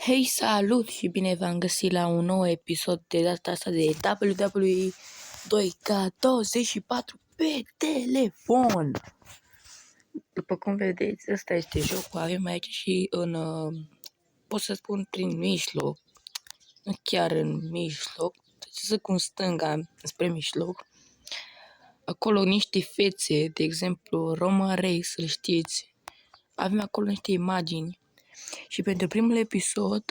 Hei, salut și bine v-am găsit la un nou episod de data asta de WWE 2K24 pe telefon. După cum vedeți, ăsta este jocul, avem aici și în, pot să spun prin mijloc, nu chiar în mijloc, să cu stânga spre mijloc. Acolo niște fețe, de exemplu Roman Reigns, îl știți, avem acolo niște imagini și pentru primul episod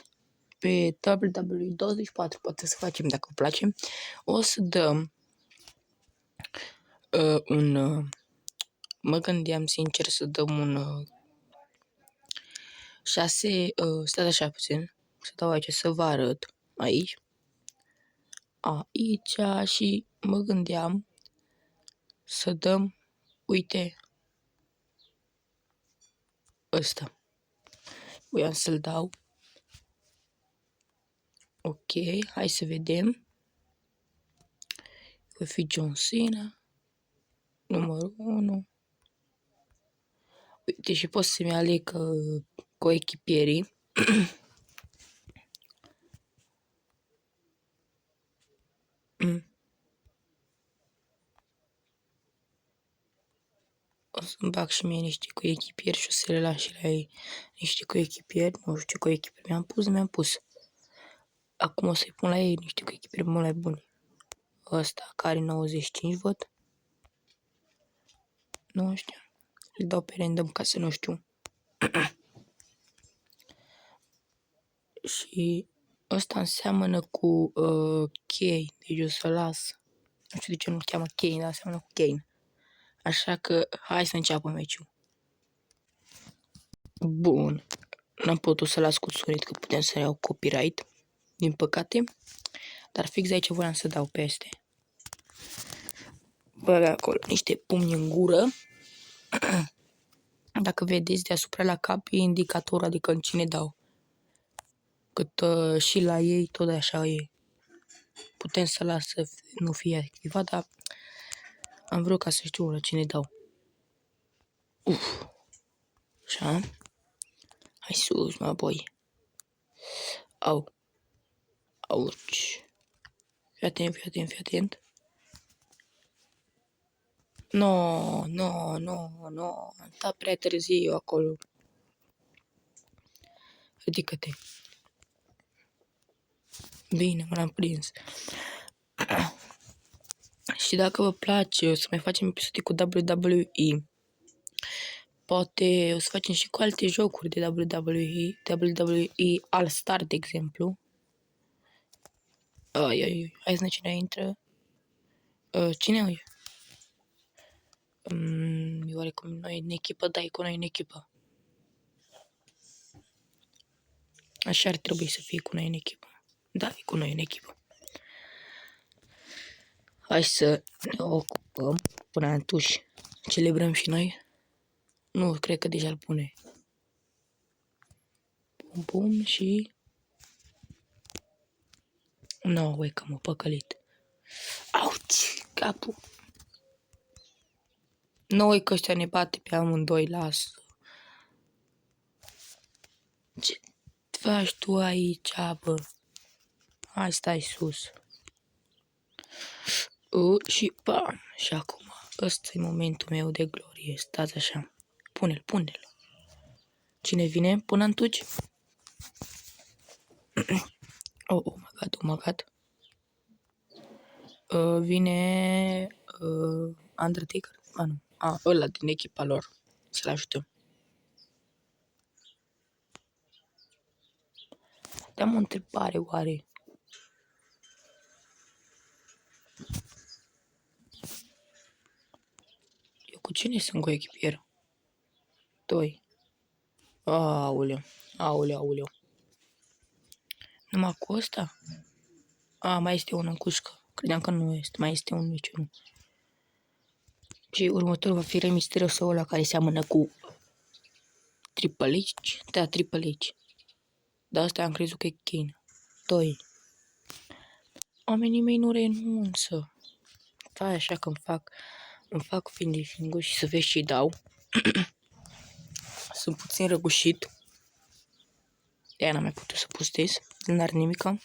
pe WWE24, poate să facem dacă vă place, o să dăm mă gândeam sincer să dăm un 6, stați așa puțin, să dau aici să vă arăt, aici și mă gândeam să dăm, uite, ăsta, voiam să-l dau. Ok, hai să vedem. Voi fi John Cena, numărul 1. Uite, și pot să-mi aleg coechipierii. O să-mi bag și mie niște coechipieri și o să le las și la ei niște coechipieri. Nu știu ce coechipieri mi-am pus. Acum o să-i pun la ei niște coechipieri mult mai bune. Ăsta care 95 văd. Nu știu. Îl dau pe random ca să nu știu. Și ăsta înseamnă cu Kane. Deci o să las. Nu știu de ce nu-l cheamă Kane, dar înseamnă cu Kane. Așa că hai să înceapă meciul. Bun. N-am putut să las cu sunet că putem să iau copyright. Din păcate. Dar fix aici voiam să dau peste. Băg acolo niște pumni în gură. Dacă vedeți deasupra la cap e indicator, adică în cine dau. Cât și la ei tot așa e. Putem să las să nu fie activat, dar am vrut ca să știu la cine dau. Așa. Hai sus, mă, boi. Au. Auci. Fii atent. No, am stat prea târziu acolo. Ridică-te. Bine, mă l-am prins. Și dacă vă place, o să mai facem episoade cu WWE. Poate o să facem și cu alte jocuri de WWE All Star, de exemplu. Hai să ne cine intră. Cine e? E oarecum noi în echipă, da, e cu noi în echipă. Așa ar trebui să fie cu noi în echipă. Da, e cu noi în echipă. Hai să ne ocupăm până atunci. Celebrăm și noi. Nu, cred că deja îl pune. Pum și... No, uite că m-a păcălit. Auci, capul. Nu uite că ăștia ne bate pe amândoi, lasă. Ce faci tu aici, bă? Hai, stai sus. Și bam, și acum. Ăsta e momentul meu de glorie. Stați așa. Pune-l. Cine vine? Până întuci? Oh my god. Vine Undertaker? Nu. Ăla din echipa lor. Să-l ajutăm. Am o întrebare, oare? Eu cu cine sunt cu echipier? 2. Aoleu. Numai cu ăsta? Mai este unul în cușcă. Credeam că nu este. Mai este unul niciunul. Și următorul va fi Rey Mysterio sau ăla care seamănă cu Triple H? Da, Triple H. Dar asta am crezut că e Kane. 2. Oamenii mei nu renunță. Stai așa că îmi fac finishing-ul și să vezi ce dau. Sunt puțin răgușit. De-aia n-am mai putut să postez, n-are nimica.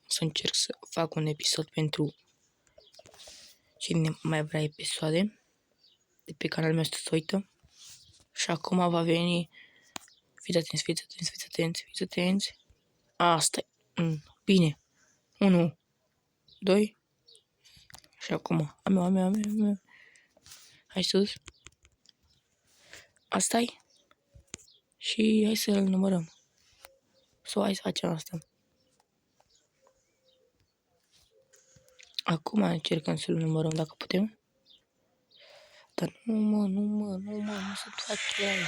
Să încerc să fac un episod pentru cine mai vrea episoade de pe canalul meu să uită. Și acum va veni. Fiți atenți. Asta e. Bine. 1, 2. Și acum. A meu. Hai sus. Asta-i. Și hai să-l numărăm. Sau hai să facem asta. Acum încercăm să-l numărăm dacă putem. Dar nu se face.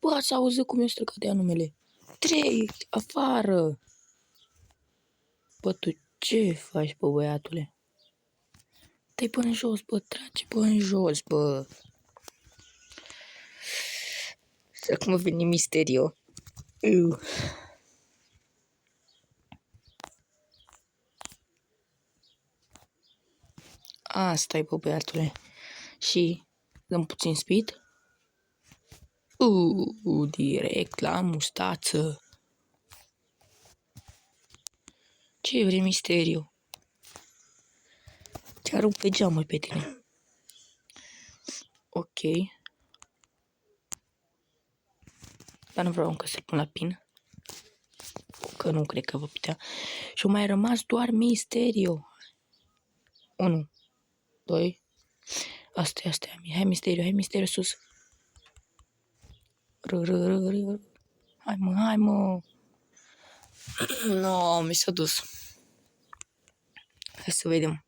Bă, ați auzit cum eu stricat de numele? 3, afară! Bă, tu ce faci, bă, băiatule? Dă-i până în jos, bă, trage până în jos, bă. Și acum vine Misterio. Asta-i, bă, băiatule. Și dăm puțin speed. Direct la mustață. Ce vrei, Misterio? Te arunc pe geamuri pe tine. Ok. Dar nu vreau încă să-l pun la pin. Că nu cred că vă putea. Și-a mai rămas doar Misterio. 1, 2. Asta e. Hai, Misterio sus. Hai mă. No, mi s-a dus. Hai să vedem.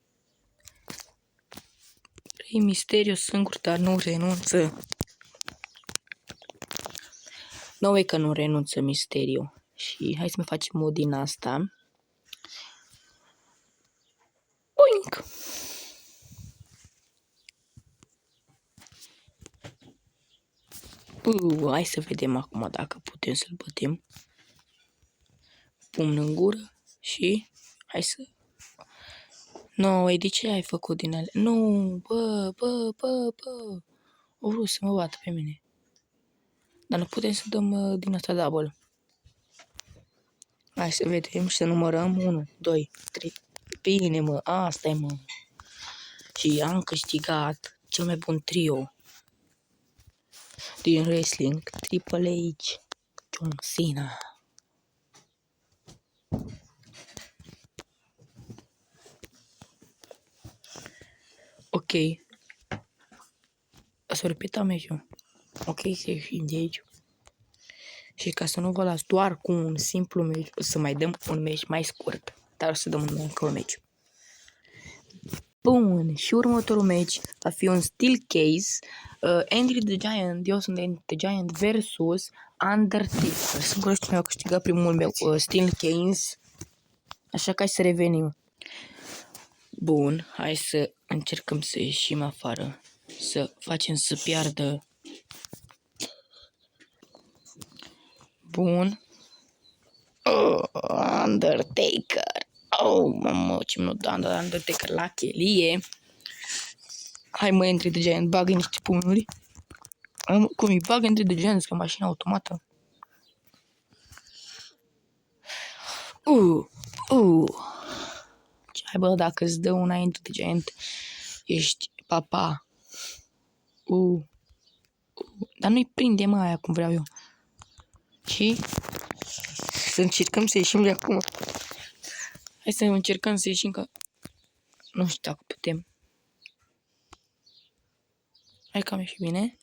E Misterio singur, dar nu renunță. Nu e că nu renunță Misterio. Și hai să mai facem o din asta. Oink! Hai să vedem acum dacă putem să-l bătem. Pumn în gură și hai să... No, de ce ai făcut din alea? Nu, bă. O vrut să mă bată pe mine. Dar nu putem să dăm din asta double. Hai să vedem și să numărăm 1, 2, 3. Bine, mă, asta e, mă. Și am câștigat cel mai bun trio din wrestling, Triple H, John Cena. Ok. Să repetăm meciul. Ok, să ieșim de aici. Și ca să nu vă las doar cu un simplu meci, o să mai dăm un meci mai scurt. Dar o să dăm încă un meci. Bun, și următorul meci va fi un Steel Case. Andre the Giant, eu sunt Andre the Giant versus Undertaker. Sunt curios cum au câștigat primul meu Steel Case. Așa că hai să revenim. Bun, hai să încercăm să ieșim afară. Să facem să piardă. Bun. Undertaker. Mamă, ce mi-a dat Undertaker la chelie. Hai, mă, Andre the Giant, bagă niște pumnuri. Cum îi bagă Andre the Giant, ca mașina automată. Ce-ai, bă, dacă îți dă una Andre the Giant, ești papa. Dar nu-i prinde, mă, aia cum vreau eu. Și să încercăm să ieșim de acum. Hai să încercăm să ieșim, că nu știu dacă putem. Hai că am ieșit bine.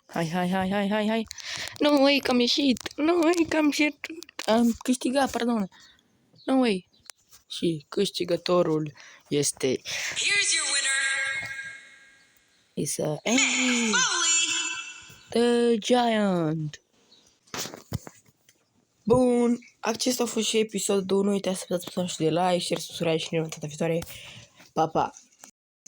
Hai. Nu, ei, că am ieșit. Am câștigat, pardon. Nu, ei. Și câștigătorul este... Here's your winner. It's Andre the Giant. Bun, acesta a fost și episodul 2. Nu uitați să dați butonul de like, share, subscribe și ne vedem data viitoare. Pa, pa!